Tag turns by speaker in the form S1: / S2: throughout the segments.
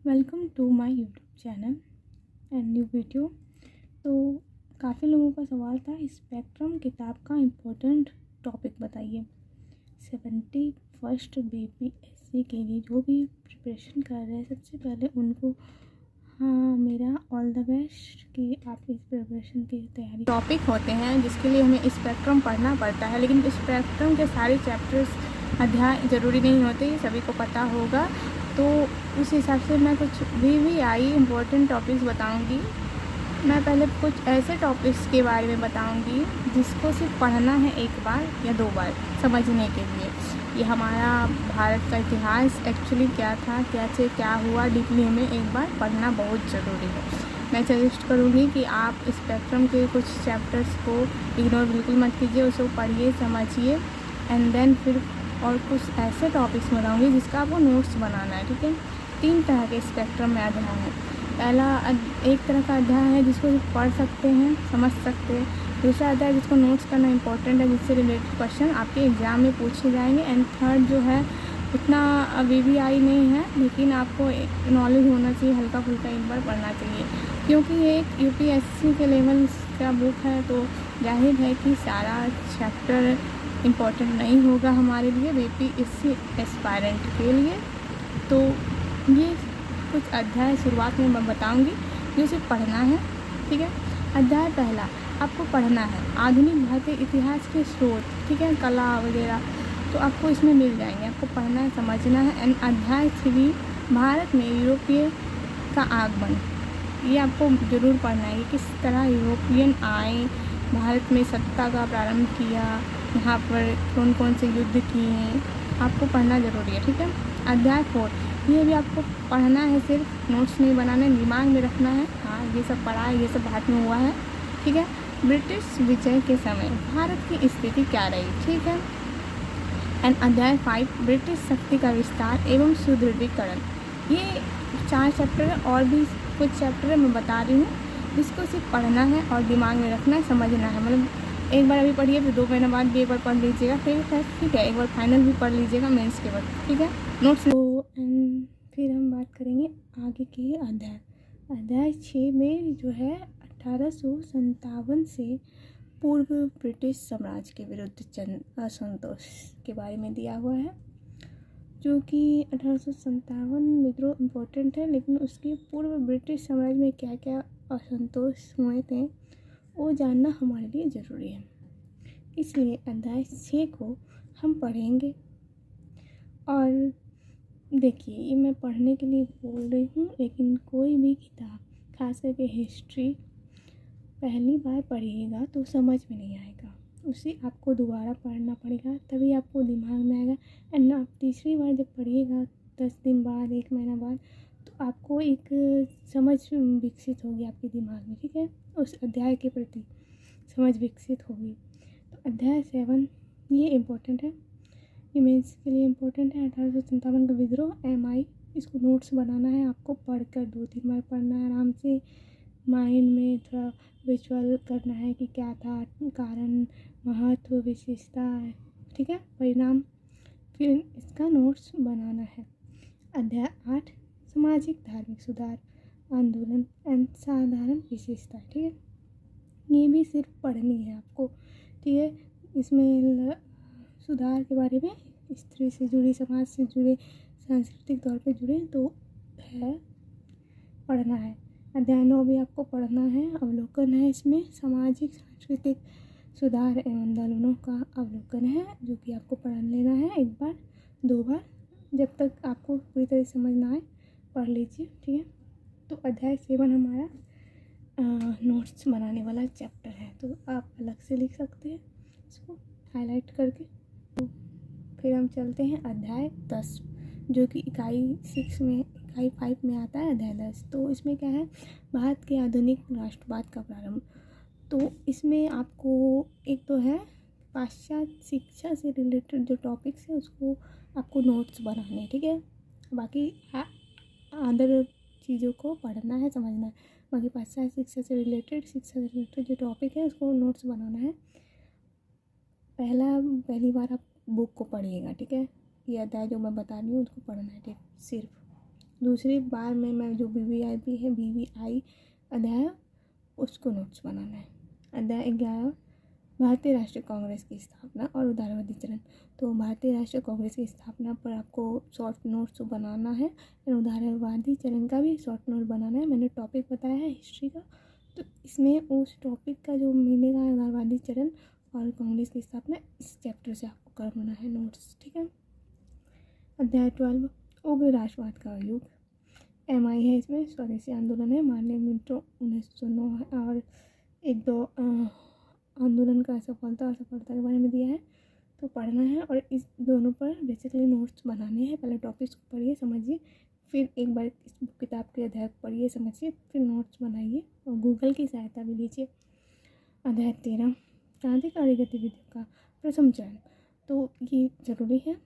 S1: Welcome to my YouTube channel and new video. तो काफ़ी लोगों का सवाल था स्पेक्ट्रम किताब का इम्पोर्टेंट टॉपिक बताइए। 71st बीपीएससी के लिए जो भी प्रिपरेशन कर रहे हैं सबसे पहले उनको मेरा ऑल द बेस्ट कि आप इस प्रिपरेशन की तैयारी। टॉपिक होते हैं जिसके लिए हमें स्पेक्ट्रम पढ़ना पड़ता है, लेकिन स्पेक्ट्रम के सारे चैप्टर्स अध्याय ज़रूरी नहीं होते, ये सभी को पता होगा। तो उस हिसाब से मैं कुछ वीवीआई इम्पोर्टेंट टॉपिक्स बताऊंगी। मैं पहले कुछ ऐसे टॉपिक्स के बारे में बताऊंगी जिसको सिर्फ पढ़ना है एक बार या दो बार समझने के लिए। ये हमारा भारत का इतिहास एक्चुअली क्या था, क्या से क्या हुआ, डीपली हमें एक बार पढ़ना बहुत ज़रूरी है। मैं सजेस्ट करूँगी कि आप स्पेक्ट्रम के कुछ चैप्टर्स को इग्नोर बिल्कुल मत कीजिए, उसको पढ़िए, समझिए एंड देन फिर और कुछ ऐसे टॉपिक्स बताऊंगी जिसका आपको नोट्स बनाना है। ठीक है, 3 तरह के स्पेक्ट्रम में अध्याय है। पहला एक तरह का अध्याय है जिसको पढ़ सकते हैं, समझ सकते हैं। दूसरा अध्याय जिसको नोट्स करना इंपॉर्टेंट है, जिससे रिलेटेड क्वेश्चन आपके एग्ज़ाम में पूछे जाएंगे। एंड थर्ड जो है उतना वीवीआई नहीं है, लेकिन आपको नॉलेज होना चाहिए, हल्का फुल्का एक बार पढ़ना चाहिए, क्योंकि ये एक यूपीएससी के लेवल का बुक है। तो जाहिर है कि सारा चैप्टर इम्पॉर्टेंट नहीं होगा हमारे लिए, बीपीएससी एस्पायरेंट के लिए। तो ये कुछ अध्याय शुरुआत में मैं बताऊंगी जो सिर्फ पढ़ना है। ठीक है, अध्याय पहला आपको पढ़ना है आधुनिक भारतीय इतिहास के स्रोत, ठीक है, कला वगैरह, तो आपको इसमें मिल जाएंगे, आपको पढ़ना है, समझना है। एंड अध्याय 3 भारत में यूरोपीय का आगमन, ये आपको ज़रूर पढ़ना है, किस तरह यूरोपियन आए, भारत में सत्ता का प्रारंभ किया, यहाँ पर कौन कौन से युद्ध किए हैं, आपको पढ़ना ज़रूरी है। ठीक है, अध्याय 4 ये भी आपको पढ़ना है, सिर्फ नोट्स नहीं बनाने, दिमाग में रखना है। हाँ, ये सब पढ़ा है, ये सब भारत में हुआ है। ठीक है, ब्रिटिश विजय के समय भारत की स्थिति क्या रही। ठीक है, एंड अध्याय 5 ब्रिटिश शक्ति का विस्तार एवं सुदृढ़ीकरण। ये 4 चैप्टर है, और भी कुछ चैप्टर मैं बता रही हूँ जिसको सिर्फ पढ़ना है और दिमाग में रखना है, समझना है। मतलब एक बार अभी पढ़िए, फिर 2 महीने बाद भी एक बार पढ़ लीजिएगा, फिर ठीक है, एक बार फाइनल भी पढ़ लीजिएगा मेंस के बाद। ठीक है, नोट्स। तो फिर हम बात करेंगे आगे के अध्याय। अध्याय 6 में जो है 1857 से पूर्व ब्रिटिश साम्राज्य के विरुद्ध जन असंतोष के बारे में दिया हुआ है, जो कि 1857 विद्रोह इम्पोर्टेंट है, लेकिन उसके पूर्व ब्रिटिश साम्राज्य में क्या क्या असंतोष हुए थे वो जानना हमारे लिए ज़रूरी है। इसलिए अध्याय 6 को हम पढ़ेंगे। और देखिए, ये मैं पढ़ने के लिए बोल रही हूँ, लेकिन कोई भी किताब, खास करके हिस्ट्री, पहली बार पढ़िएगा तो समझ में नहीं आएगा, उसे आपको दोबारा पढ़ना पड़ेगा, तभी आपको दिमाग में आएगा। एंड आप तीसरी बार जब पढ़िएगा 10 दिन बाद, 1 महीना बाद, तो आपको एक समझ विकसित होगी आपके दिमाग में। ठीक है, उस अध्याय के प्रति समझ विकसित होगी। तो अध्याय 7 ये इम्पोर्टेंट है, ये मेंस के लिए इम्पोर्टेंट है। 1857 का विद्रोह, MI, इसको नोट्स बनाना है, आपको पढ़कर 2-3 बार पढ़ना है, आराम से माइंड में थोड़ा विजुअल करना है कि क्या था, कारण, महत्व, विशेषता। ठीक है, परिणाम, फिर इसका नोट्स बनाना है। अध्याय 8 सामाजिक धार्मिक सुधार आंदोलन एंड साधारण विशेषता। ठीक है, ये भी सिर्फ पढ़नी है आपको। ठीक है, इसमें सुधार के बारे में, स्त्री से जुड़े, समाज से जुड़े, सांस्कृतिक तौर पे जुड़े तो है, पढ़ना है। अध्याय 9 भी आपको पढ़ना है, अवलोकन है, इसमें सामाजिक सांस्कृतिक सुधार एवं आंदोलनों का अवलोकन है, जो कि आपको पढ़ लेना है 1 बार 2 बार, जब तक आपको पूरी तरह समझ ना आए पढ़ लीजिए। ठीक है, तो अध्याय 7 हमारा नोट्स बनाने वाला चैप्टर है, तो आप अलग से लिख सकते हैं इसको हाईलाइट करके। तो फिर हम चलते हैं अध्याय 10, जो कि इकाई 5 में आता है, अध्याय 10। तो इसमें क्या है, भारत के आधुनिक राष्ट्रवाद का प्रारंभ। तो इसमें आपको एक तो है पाश्चात्य शिक्षा से रिलेटेड जो टॉपिक्स है उसको आपको नोट्स बनाने हैं। ठीक है, बाकी अदर चीज़ों को पढ़ना है, समझना है। बाकी पाश्चात्य शिक्षा से रिलेटेड जो टॉपिक है उसको नोट्स बनाना है। पहली बार आप बुक को पढ़िएगा। ठीक है, ये अध्याय जो मैं बता रही हूँ उसको पढ़ना है, ठीक, सिर्फ दूसरी बार में मैं जो VVIP है VVI अध्याय उसको नोट्स बनाना है। अध्याय 11 भारतीय राष्ट्रीय कांग्रेस की स्थापना और उदारवादी चरण। तो भारतीय राष्ट्रीय कांग्रेस की स्थापना पर आपको शॉर्ट नोट्स बनाना है और उदारवादी चरण का भी शॉर्ट नोट बनाना है। मैंने टॉपिक बताया है हिस्ट्री का, तो इसमें उस टॉपिक का जो मिलेगा उदारवादी चरण और कांग्रेस की स्थापना, इस चैप्टर से आपको करना है नोट्स, ठीक है। अध्याय 12 उग्र राष्ट्रवाद का युग। MI है इसमें, स्वदेशी आंदोलन है, माननीय मित्रों 1909 है और एक दो आंदोलन का सफलता और असफलता के बारे में दिया है, तो पढ़ना है और इस दोनों पर बेसिकली नोट्स बनाने हैं। पहले टॉपिक्स को पढ़िए समझिए, फिर एक बार इस किताब के अध्याय को पढ़िए समझिए, फिर नोट्स बनाइए और गूगल की सहायता भी लीजिए। अध्याय 13 क्रांतिकारी गतिविधियों का प्रथम चरण। तो ये ज़रूरी है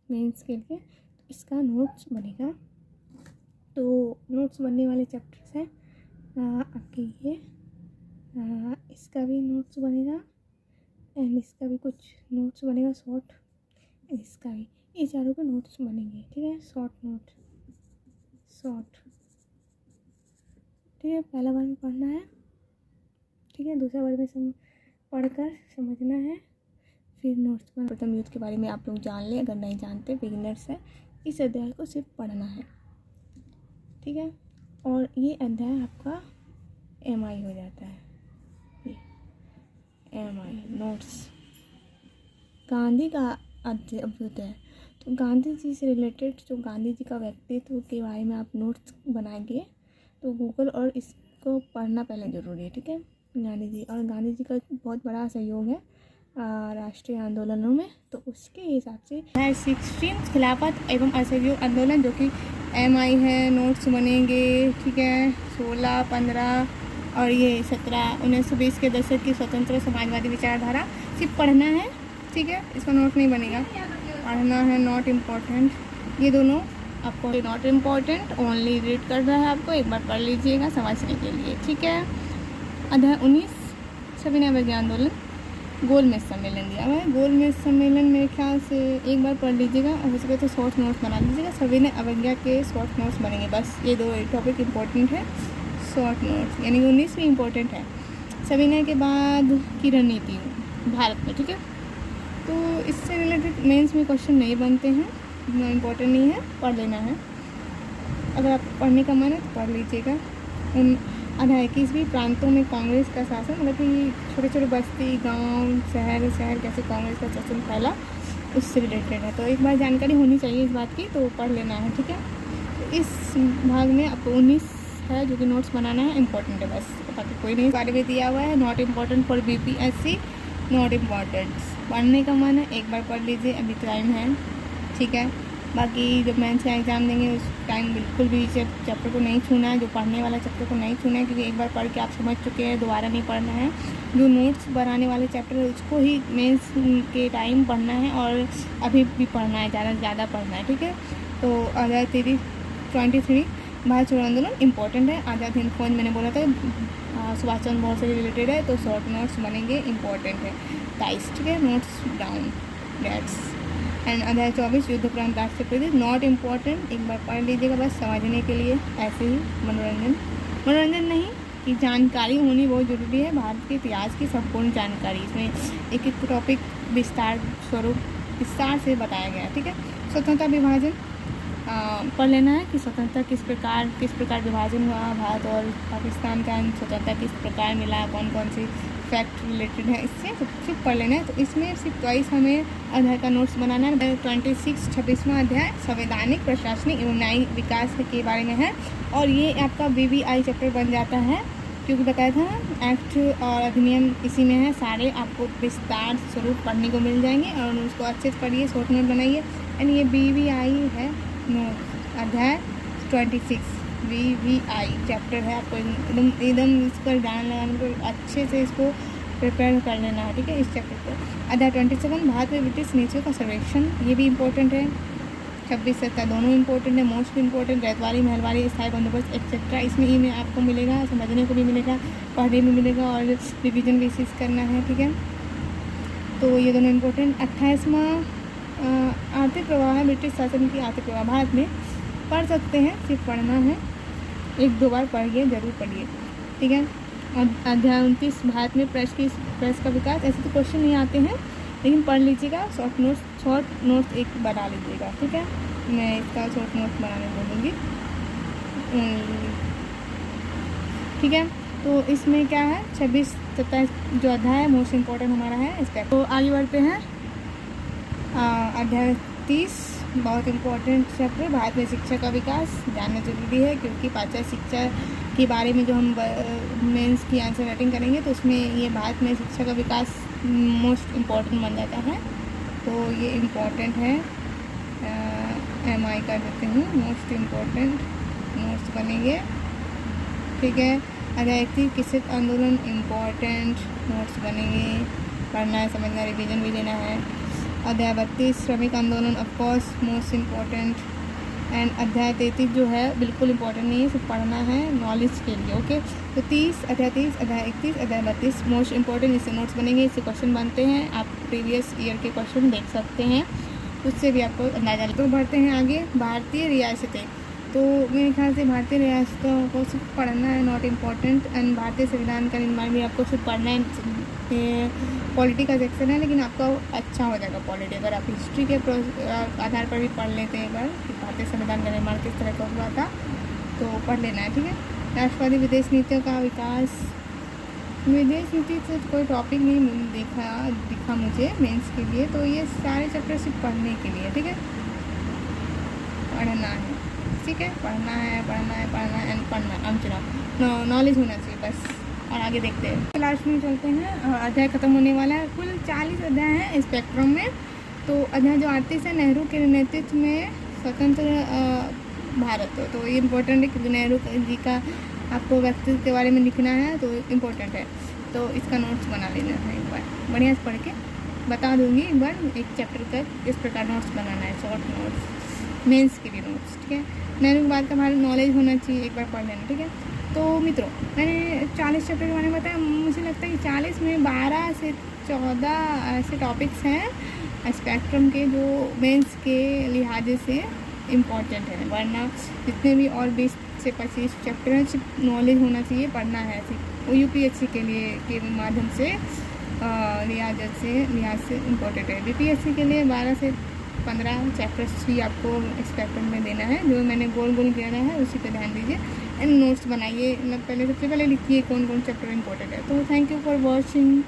S1: मेंस के लिए, तो इसका नोट्स बनेगा। तो नोट्स बनने वाले चैप्टर्स हैं आपके ये, इसका भी नोट्स बनेगा एंड इसका भी कुछ नोट्स बनेगा शॉर्ट, इसका भी, ये चारों के नोट्स बनेंगे, ठीक है। शॉर्ट नोट शॉर्ट, ठीक है। पहला बार में पढ़ना है, ठीक है। दूसरा बार में पढ़कर समझना है, फिर नोट्स पर। प्रथम युद्ध के बारे में आप लोग जान लें, अगर नहीं जानते बिगिनर्स है, इस अध्याय को सिर्फ पढ़ना है, ठीक है। और ये अध्याय आपका MI हो जाता है, MI नोट्स। गांधी का अभ्युदय, तो गांधी जी से रिलेटेड जो गांधी जी का व्यक्तित्व के बारे में आप नोट्स बनाएंगे, तो गूगल और इसको पढ़ना पहले ज़रूरी है, ठीक है। गांधी जी, और गांधी जी का बहुत बड़ा सहयोग है राष्ट्रीय आंदोलनों में, तो उसके हिसाब से 16 खिलाफत एवं असहयोग आंदोलन, जो कि MI है, नोट्स बनेंगे, ठीक है। 16, 15 और ये 17 1920 के दशक की स्वतंत्र समाजवादी विचारधारा सिर्फ पढ़ना है, ठीक है। इसका नोट नहीं बनेगा, पढ़ना है, नॉट इम्पॉर्टेंट। ये दोनों आपको नॉट इम्पॉर्टेंट, ओनली रीड करना है आपको, एक बार पढ़ लीजिएगा समझने के लिए, ठीक है। अध्याय 19 सविनय अवज्ञा आंदोलन, गोलमेज सम्मेलन दिया हुआ है। गोलमेज सम्मेलन मेरे ख्याल से एक बार पढ़ लीजिएगा और उसके बाद तो शॉर्ट नोट्स बना लीजिएगा। सविनय अवज्ञा के शॉर्ट नोट्स बनेंगे, बस ये दो टॉपिक इम्पोर्टेंट है। शॉर्ट नोट्स यानी 19 भी इम्पोर्टेंट है। सविनय के बाद की रणनीति भारत में, ठीक है। तो इससे रिलेटेड मेंस में क्वेश्चन नहीं बनते हैं, इतना इम्पोर्टेंट नहीं है, पढ़ लेना है। अगर आप पढ़ने का मन है तो पढ़ लीजिएगा। अध्याय 21 प्रांतों में कांग्रेस का शासन, मतलब कि छोटे छोटे बस्ती, गांव, शहर कैसे कांग्रेस का शासन फैला, उससे रिलेटेड है। तो एक बार जानकारी होनी चाहिए इस बात की, तो पढ़ लेना है, ठीक है। तो इस भाग में आपको 19 है जो कि नोट्स बनाना है, इम्पोर्टेंट है बस, बाकी कोई नहीं। बारे में दिया हुआ है, not important for BPSC, not important. पढ़ने का मन है एक बार पढ़ लीजिए, अभी टाइम है, ठीक है। बाकी जब मेंस का एग्ज़ाम देंगे उस टाइम बिल्कुल भी चैप्टर को नहीं छूना है, जो पढ़ने वाला चैप्टर को नहीं छूना है, क्योंकि एक बार पढ़ के आप समझ चुके हैं, दोबारा नहीं पढ़ना है। जो नोट्स बनाने वाले चैप्टर है उसको ही मेंस के टाइम पढ़ना है और अभी भी पढ़ना है, ज़्यादा से ज़्यादा पढ़ना है, ठीक है। तो अध्याय 23 भारत छोड़ो आंदोलन इम्पोर्टेंट है। आज़ाद हिंद फौज मैंने बोला था सुभाष चंद्र बोस से रिलेटेड है, तो शॉर्ट नोट्स बनेंगे, इम्पोर्टेंट है। 23, ठीक है, नोट्स डाउन दैट्स। एंड अध्याय 24 युद्धोपरांत राष्ट्रीय प्रदेश, नॉट इम्पॉर्टेंट, एक बार पढ़ लीजिएगा बस समझने के लिए, ऐसे ही मनोरंजन नहीं कि जानकारी होनी बहुत ज़रूरी है। भारत के इतिहास की संपूर्ण जानकारी, इसमें एक एक टॉपिक विस्तार से बताया गया है, ठीक है। स्वतंत्रता विभाजन पढ़ लेना है कि स्वतंत्रता किस प्रकार विभाजन हुआ, भारत और पाकिस्तान का स्वतंत्रता किस प्रकार मिला, कौन कौन सी फैक्ट रिलेटेड है, इससे सिर्फ पढ़ लेना है। तो इसमें सिर्फ 22 हमें अध्याय का नोट्स बनाना है। 26वां अध्याय संवैधानिक, प्रशासनिक एवं न्यायिक विकास के बारे में है, और ये आपका VVI चैप्टर बन जाता है, क्योंकि बताया था ना एक्ट और अधिनियम इसी में है, सारे आपको विस्तार स्वरूप पढ़ने को मिल जाएंगे और उसको अच्छे से पढ़िए, शॉर्ट नोट बनाइए। एंड ये VVI है नोट, अध्याय 26 VVI चैप्टर है, आपको एकदम इस पर ध्यान लगाने को, अच्छे से इसको प्रिपेयर कर लेना है, ठीक है, इस चैप्टर को। अध्याय 27 भारत में ब्रिटिश नीतियों का सर्वेक्षण, ये भी इम्पोर्टेंट है। 26-27 दोनों इम्पोर्टेंट है, मोस्ट इम्पोर्टेंट, रैतवाड़ी महलवाड़ी स्थायी बंदोबस्त एक्सेट्रा, इसमें ई में आपको मिलेगा, समझने को भी मिलेगा, पढ़ने भी मिलेगा और रिविजन बेसिस करना है, ठीक है। तो ये दोनों इम्पोर्टेंट। 28वां आर्थिक प्रवाह है, ब्रिटिश शासन की आर्थिक प्रवाह भारत में, पढ़ सकते हैं, सिर्फ पढ़ना है, 1-2 बार पढ़िए, ज़रूर पढ़िए, ठीक है। अध्याय 29 भारत में प्रेस का विकास। ऐसे तो क्वेश्चन नहीं आते हैं, लेकिन पढ़ लीजिएगा। शॉर्ट नोट्स एक बना लीजिएगा, ठीक है। मैं इसका शॉर्ट नोट्स बनाने बोलूँगी, ठीक है। तो इसमें क्या है, 26-27 जो अध्याय है मोस्ट इम्पोर्टेंट हमारा है इसका। तो आगे बढ़ते हैं। अध्याय 30 बहुत इम्पोर्टेंट चैप्टर, भारत में शिक्षा का विकास जानना जरूरी है, क्योंकि पाश्चात्य शिक्षा के बारे में जो हम मेंस की आंसर राइटिंग करेंगे तो उसमें ये भारत में शिक्षा का विकास मोस्ट इम्पोर्टेंट बन जाता है। तो ये इम्पोर्टेंट है, MI कर देते हैं, मोस्ट इम्पोर्टेंट नोट्स बनेंगे, ठीक है। अध्याय 31 किसित आंदोलन, इम्पोर्टेंट नोट्स बनेंगे, पढ़ना है, समझना, रिवीजन भी लेना है। अध्याय 32 श्रमिक आंदोलन, ऑफकोर्स मोस्ट इम्पोर्टेंट। एंड अध्याय 33 जो है बिल्कुल इम्पोर्टेंट नहीं है, सिर्फ पढ़ना है नॉलेज के लिए, ओके। तो अध्याय 30, अध्याय 31, अध्याय 32 मोस्ट इम्पोर्टेंट, इससे नोट्स बनेंगे, इससे क्वेश्चन बनते हैं, आप प्रीवियस ईयर के क्वेश्चन देख सकते हैं, उससे भी आपको अंदाजा। तो बढ़ते हैं आगे। भारतीय रियासतें, तो मेरे ख्याल से भारतीय रियासतों को सिर्फ पढ़ना है, नॉट इम्पॉर्टेंट। एंड भारतीय संविधान का निर्माण भी आपको सिर्फ पढ़ना है, पॉलिटी का सेक्शन है, लेकिन आपका अच्छा हो जाएगा पॉलिटी अगर आप हिस्ट्री के आधार पर भी पढ़ लेते हैं एक बार कि भारतीय संविधान का निर्माण किस तरह का हुआ था, तो पढ़ लेना है, ठीक है। राष्ट्रवादी विदेश नीतियों का विकास, विदेश नीति से कोई टॉपिक नहीं दिखा मुझे मेंस के लिए, तो ये सारे चैप्टर सिर्फ पढ़ने के लिए, ठीक है, पढ़ना है, ठीक है, पढ़ना है एंड पढ़ना, नॉलेज होना चाहिए बस। और आगे देखते हैं, लास्ट में चलते हैं। अध्याय खत्म होने वाला है, कुल 40 अध्याय हैं स्पेक्ट्रम में। तो अध्याय जो 38 है, नेहरू के नेतृत्व में स्वतंत्र भारत, तो ये इम्पोर्टेंट है क्योंकि नेहरू जी का आपको व्यक्तित्व के बारे में लिखना है, तो इम्पोर्टेंट है, तो इसका नोट्स बना लेना है एक बार, बढ़िया से पढ़ के बता दूँगी एक बार, एक चैप्टर तक इस प्रकार नोट्स बनाना है, शॉर्ट नोट्स, मेंस के लिए नोट्स, ठीक है। नेहरू के बाद का हमारा नॉलेज होना चाहिए, एक बार पढ़ लेना, ठीक है। तो मित्रों, मैंने 40 चैप्टर के बारे में बताया, मुझे लगता है कि 40 में 12 से 14 ऐसे टॉपिक्स हैं स्पेक्ट्रम के जो मेंस के लिहाजे से इम्पॉर्टेंट है, वरना जितने भी और 20 से 25 चैप्टर हैं सिर्फ नॉलेज होना चाहिए, पढ़ना है सिर्फ, वो UPSC के लिए के माध्यम से लिहाज से इम्पोर्टेंट है। BPSC के लिए 12 से 15 चैप्टर्स ही आपको स्पेक्ट्रम में देना है, जो मैंने गोल किया है उसी पे ध्यान दीजिए एंड नोट्स बनाइए, सबसे पहले लिखिए कौन कौन चैप्टर इंपॉर्टेंट है। तो थैंक यू फॉर वॉचिंग।